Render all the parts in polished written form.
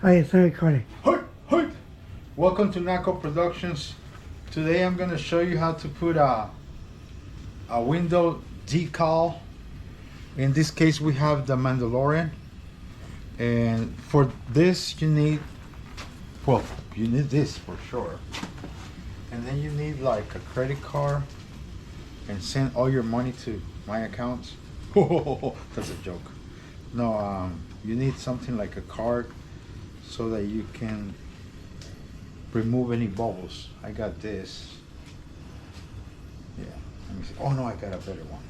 Hi, it's recording. Hi. Welcome to Naco Productions. Today I'm going to show you how to put a window decal. In this case we have the Mandalorian, and for this you need this for sure, and then you need like a credit card and send all your money to my account. That's a joke. No, you need something like a card so that you can remove any bubbles. I got this. Yeah, let me see. Oh no, I got a better one.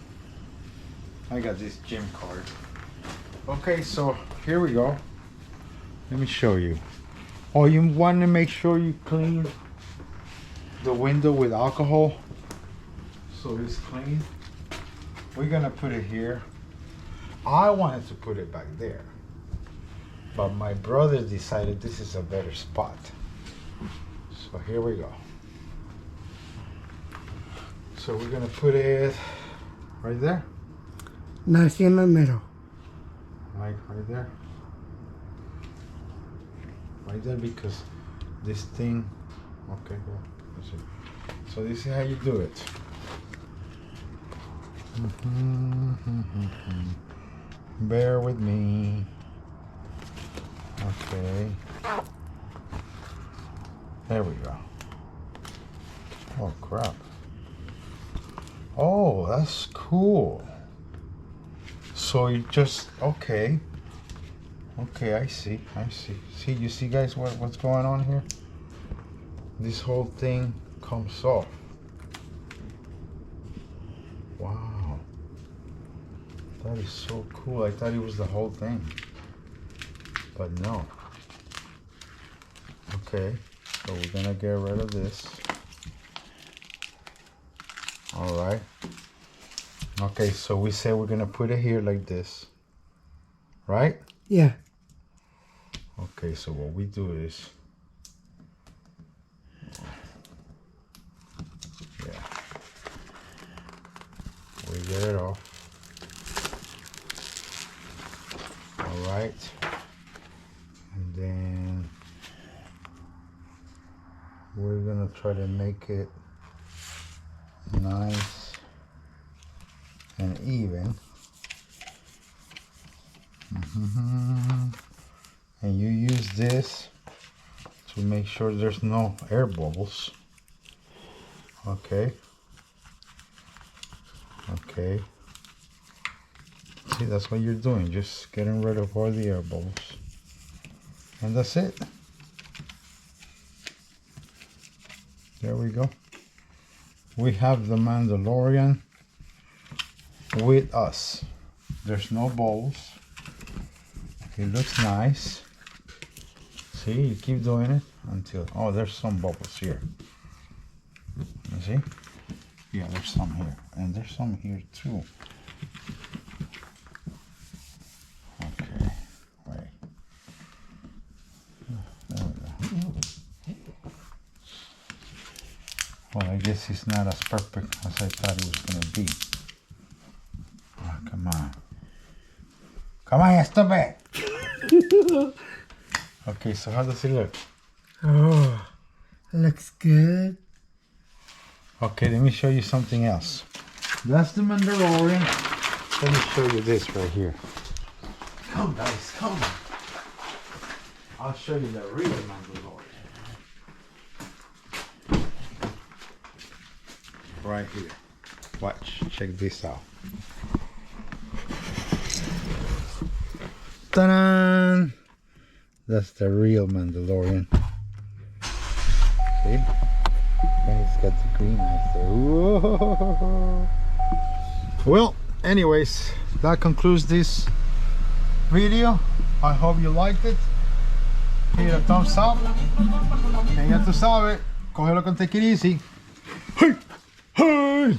I got this gym card. Okay, so here we go. Let me show you. Oh, you want to make sure you clean the window with alcohol so it's clean. We're gonna put it here. I wanted to put it back there, but my brother decided this is a better spot. So here we go. So we're gonna put it right there. Nice in the middle. Like right there. Right there, because this thing, okay, well, let's see. So this is how you do it. Bear with me. Okay. There we go. Oh crap. Oh, that's cool. So you just, okay. Okay, I see. See, you see guys what's going on here? This whole thing comes off. Wow. That is so cool. I thought it was the whole thing. But no. Okay, so we're gonna get rid of this. Alright. Okay, so we said we're gonna put it here like this. Right? Yeah. Okay, so what we do is, yeah, we get it off. All right, and then we're gonna try to make it nice and even. And you use this to make sure there's no air bubbles. Okay. Okay. See, that's what you're doing, just getting rid of all the air bubbles. And that's it. There we go. We have the Mandalorian with us. There's no bubbles. It looks nice. See, you keep doing it until, oh, there's some bubbles here. You see? Yeah, there's some here. And there's some here too. Okay, wait. There we go. Well, I guess it's not as perfect as I thought it was going to be. Oh, come on. Come on, stop it! Okay, so how does it look? Oh, looks good. Okay, let me show you something else. That's the Mandalorian. Let me show you this right here. Come guys, come. I'll show you the real Mandalorian. Right here. Watch, check this out. Ta-da! That's the real Mandalorian. See? And he's got the green eyes there. Whoa. Well, anyways, that concludes this video. I hope you liked it. Hit a thumbs up. And ya tú sabes, cógelo con take it easy. Hey! Hey!